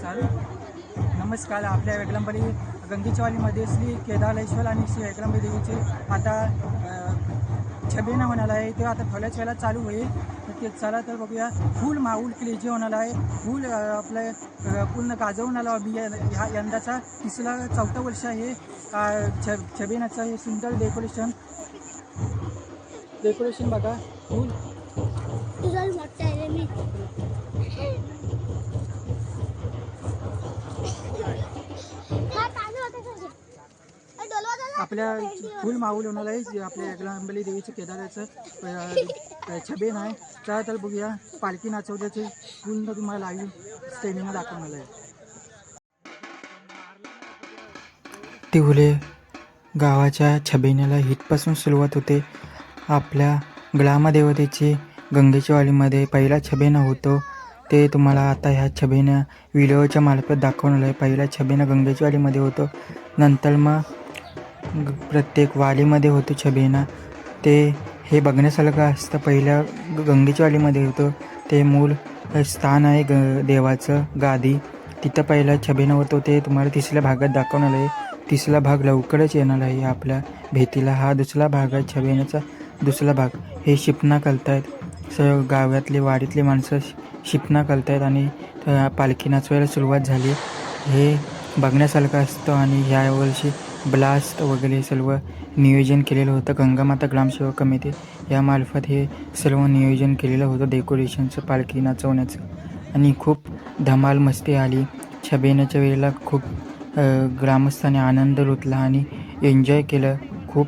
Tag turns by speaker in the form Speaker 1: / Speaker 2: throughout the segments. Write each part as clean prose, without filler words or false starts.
Speaker 1: चालू. नमस्कार. आपल्या वेगळंबरी गंगेचवालीमध्ये श्री केदारेश्वर आणि श्री वेगळंबरी देवीचे आता छबिना होणार आहे. ते आता थोड्याच वेळेला चालू होईल. ते चला तर बघूया. फुल माऊल जे होणार आहे. फुल आपलं पूर्ण गाजवून आला. ह्या यंदाचा चौथं वर्ष आहे छबिनाचं. हे सुंदर डेकोरेशन बघा. फुल आपल्या फुल माऊल होणार आहे. आपल्या वेगळंबरी देवीचं केदाराचं छबीन आहे. चला तर बघूया. पालखी नाचवल्याचे पूर्ण तुम्हाला लाईव्ह स्टेमिना दाखवणार आहे.
Speaker 2: तिहुले गावाच्या छबिन्याला इथपासून सुरुवात होते. आपल्या ग्रामदेवतेची गंगेच्या वाडीमध्ये पहिला छबिना होतो. ते तुम्हाला आता ह्या छबिना व्हिडिओच्या मार्फत दाखवणार आहे. पहिला छबिना गंगेच्या वाडीमध्ये होतो. नंतर मग प्रत्येक वाडीमध्ये होतो छबिना. ते हे बघण्यासारखं असतं. पहिल्या गंगेच्या वाडीमध्ये होतो. ते मूळ स्थान आहे देवाचं गादी. तिथं पहिला छबिना होतो. ते तुम्हाला तिसऱ्या भागात दाखवणार आहे. तिसरा भाग लवकरच येणार आहे आपल्या भेटीला. हा दुसरा भाग आहे छबिन्याचा दुसरा भाग. हे शिपना करतायत. गावातले वाडीतले माणसं शिपना करतायत आणि पालखी नाचवायला सुरुवात झाली. हे बघण्यासारखं असतं. आणि ह्या वर्षी ब्लास्ट वगैरे सर्व नियोजन केलेलं होतं. गंगामाता ग्रामसेवक कमिटी यामार्फत हे सर्व नियोजन केलेलं होतं डेकोरेशनचं, पालखी नाचवण्याचं. आणि खूप धमाल मस्ती आली. छबिन्याच्या वेळेला खूप ग्रामस्थांनी आनंद लुटला आणि एन्जॉय केलं. खूप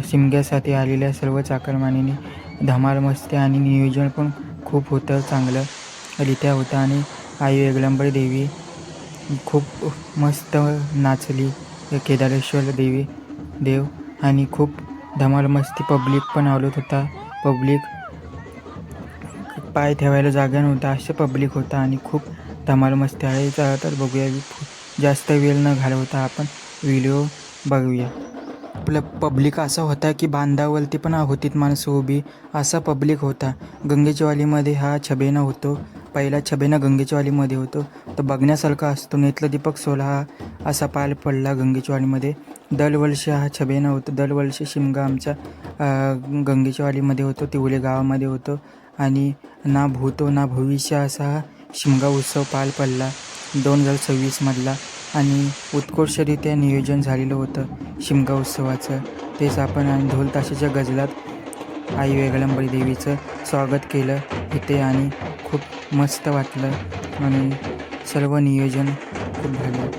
Speaker 2: शिमग्यासाठी आलेल्या सर्व चाकरमानीने धमाल मस्ती आणि नियोजन पण खूप होतं, चांगलं रित्या होतं. आणि आई वेगळंबरी देवी खूप मस्त नाचली, केदारेश्वर देव. आणि खूप धमाल मस्ती. पब्लिक पण आवडत होता. पब्लिक पाय ठेवायला जागा नव्हता असं पब्लिक होता. आणि खूप धमाल मस्ती आहे. तर बघूया. जास्त वेळ न घालवता आपण व्हिडिओ बघूया. आपलं पब्लिक असा होता की बांधावरती पण होतीत माणसं उभी, असा पब्लिक होता. गंगेच्या वाडीमध्ये हा छबिना होतो. पहिला छबिना गंगेच्या वाडीमध्ये होतो. तो बघण्यासारखा असतो. नेत्रदीपक सोहळा असा पार पडला गंगेच्या वाडीमध्ये. दरवर्षी हा छबिना होतो. दरवर्षी शिमगा आमचा गंगेच्या वाडीमध्ये होतो. तिहुले गावामध्ये होतो. आणि ना भूतो ना भविष्य असा हा शिमगा उत्सव पार पडला 2026 आणि उत्कृष्टरित्या नियोजन झालेलं होतं शिमगा उत्सवाचं. तेच आपण आणि ढोल ताशाच्या गजरात आई वेगळंबरी देवीचं स्वागत केलं इथे. आणि खूप मस्त वाटलं आणि सर्व नियोजन खूप झालं.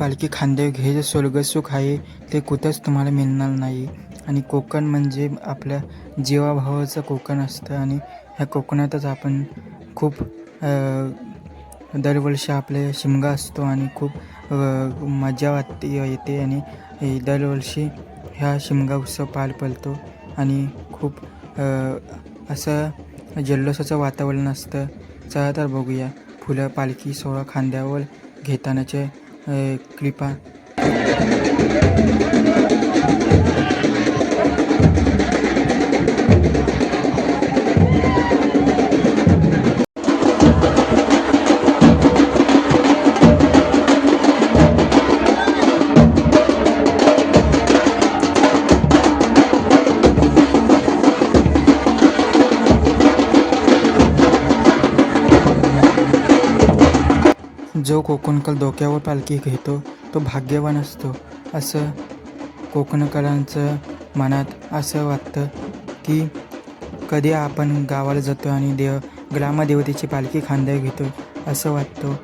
Speaker 2: पालखी खांद्यावर घ्यायचं स्वर्गसुख आहे ते कुठंच तुम्हाला मिळणार नाही. आणि कोकण म्हणजे आपल्या जीवाभावाचं कोकण असतं. आणि ह्या कोकणातच आपण खूप दरवर्षी आपले शिमगा असतो आणि खूप मजा येते. आणि दरवर्षी ह्या शिमगा उत्सव पार पडतो. आणि खूप असं जल्लोषाचं वातावरण असतं. चला तर बघूया फुलं पालखी सोहळा खांद्यावर घेतानाचे क्लिपा. जो कोकणकल डोक्यावर पालखी घेतो तो भाग्यवान असतो असं कोकणकरांचं मनात असं वाटतं की कधी आपण गावाला जातो आणि ग्रामदेवतेची पालखी खांद्यावर घेतो असं वाटतं.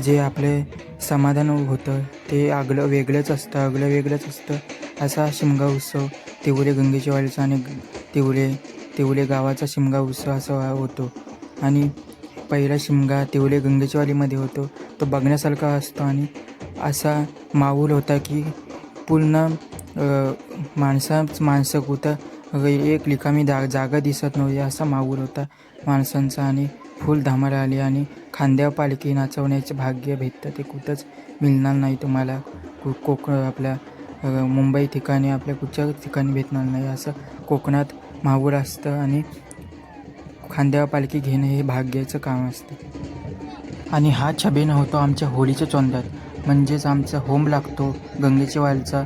Speaker 2: जे आपले समाधान होतं ते आगलं वेगळंच असतं. असा शिमगा उत्सव तिवले गंगेच्या वाडीचा आणि तिवले गावाचा शिमगा उत्सव असा होतो. आणि पहिला शिमगा तिवले गंगेच्या वाडीमध्ये होतो. तो बघण्यासारखा असतो आणि असा माहोल होता की पूर्ण माणसं कुठं एक रिकामी जागा दिसत नव्हती असा माहोल होता माणसांचा. आणि फुल धमाल आली आणि खांद्यावर पालखी नाचवण्याचे भाग्य भेटतं ते कुठंच मिळणार नाही तुम्हाला. आपल्या मुंबई ठिकाणी आपल्या कुठच्या ठिकाणी भेटणार नाही असं कोकणात माहोल असतं. आणि खांद्यावर पालखी घेणं हे भाग्याचं काम असतं. आणि हा छबिना होतो आमच्या होळीच्या चोंद्यात, म्हणजेच आमचा होम लागतो गंगेच्या वाडीचा,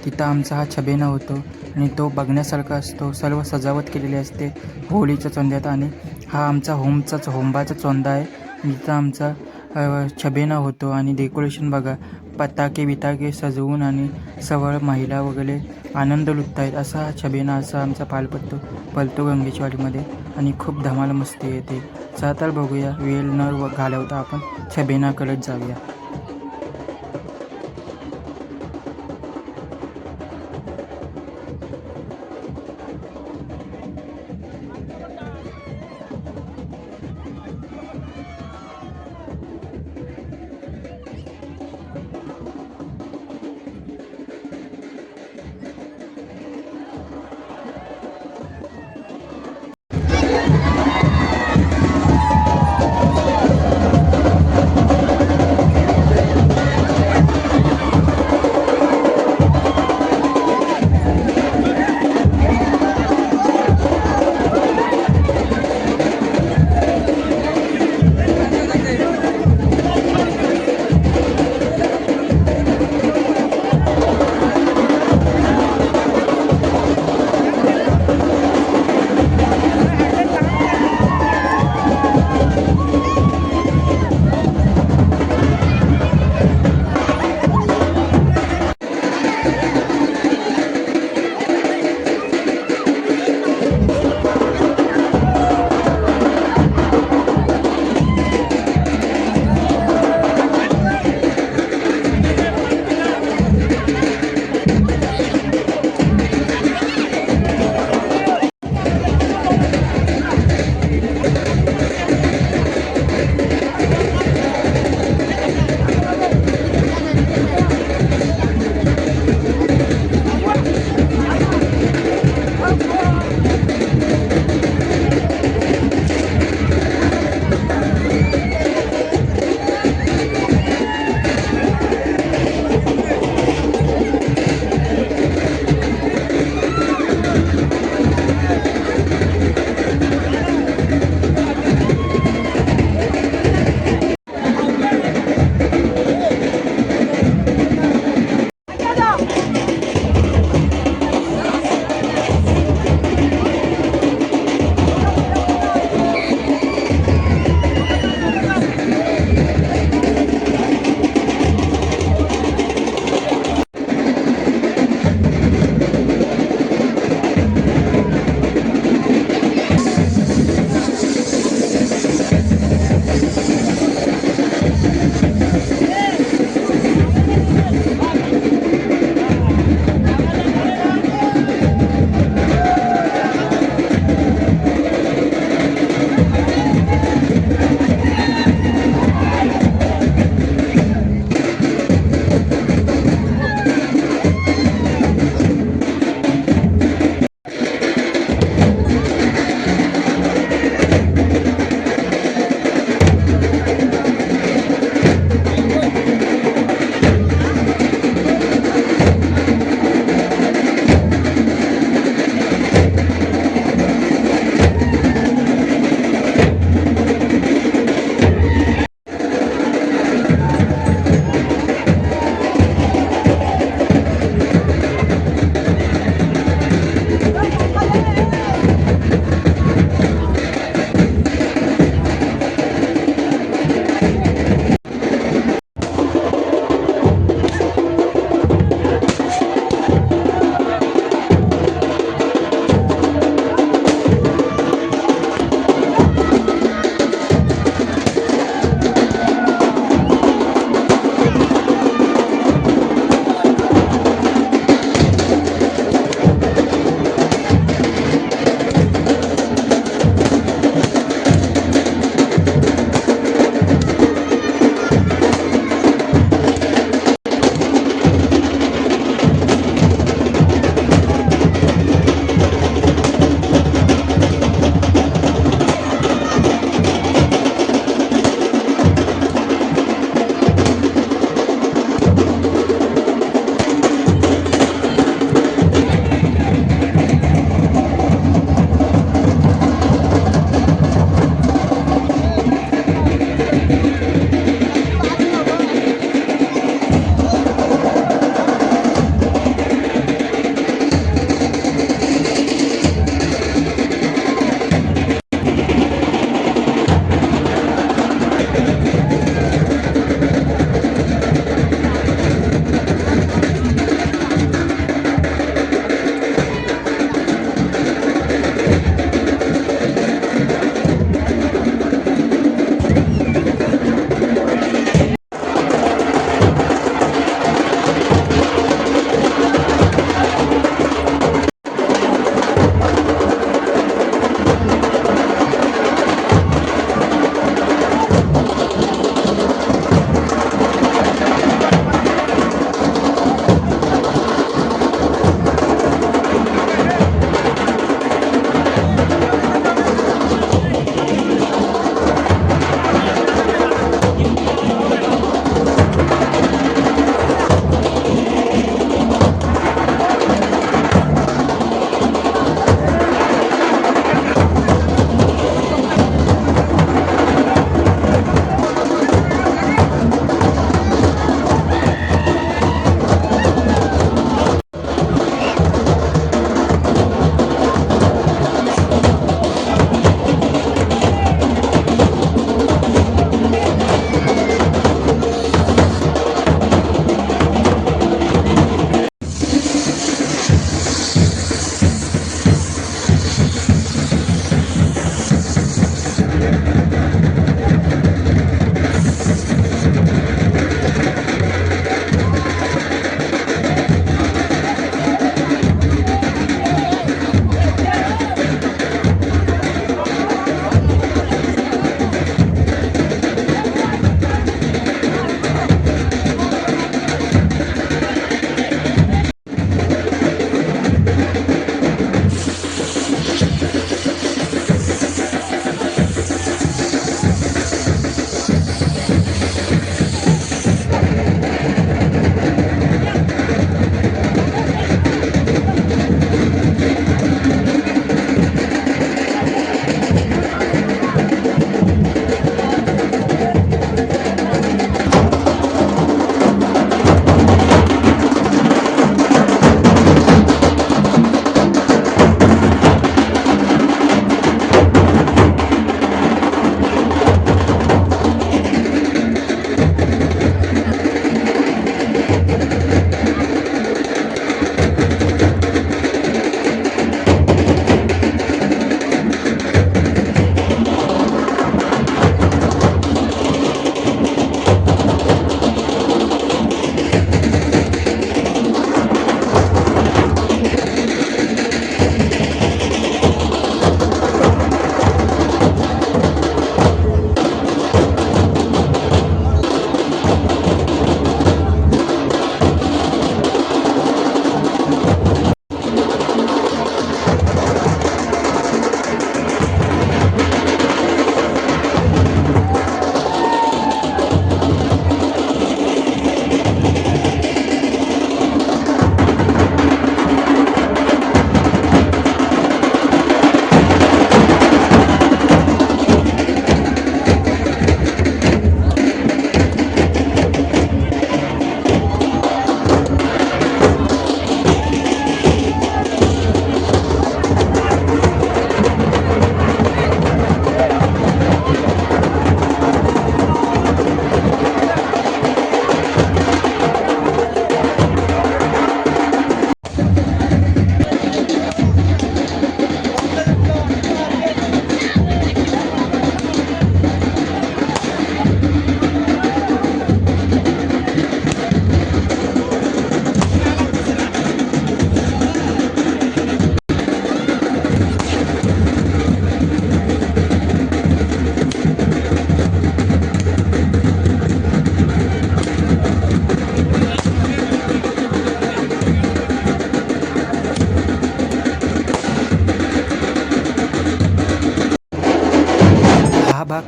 Speaker 2: तिथं आमचा हा छबिना होतो आणि तो बघण्यासारखा असतो. सर्व सजावट केलेली असते होळीच्या चोंद्यात. आणि हा आमचा होंबाचा चोंदा आहे. जिथं आमचा छबिना होतो आणि डेकोरेशन बघा, पताके सजवून आणि सवळ महिला वगैरे आनंद लुटत आहेत. असा हा छबिना असा आमचा पलतो गंगेच्या वाडीमध्ये आणि खूप धमाल मस्ती येते. चला तर बघूया, वेळ न घालवता आपण छबिनाकडे जाऊया.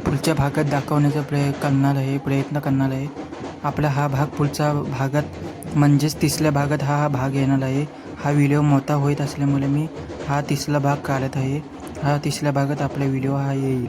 Speaker 2: पुढच्या भागात दाखवण्याचा प्रयत्न करणार आहे. आपला हा भाग पुढच्या भागात म्हणजेच तिसऱ्या भागात हा भाग येणार आहे. हा व्हिडिओ मोठा होत असल्यामुळे मी हा तिसरा भाग काढत आहे. हा तिसऱ्या भागात आपला व्हिडिओ हा येईल.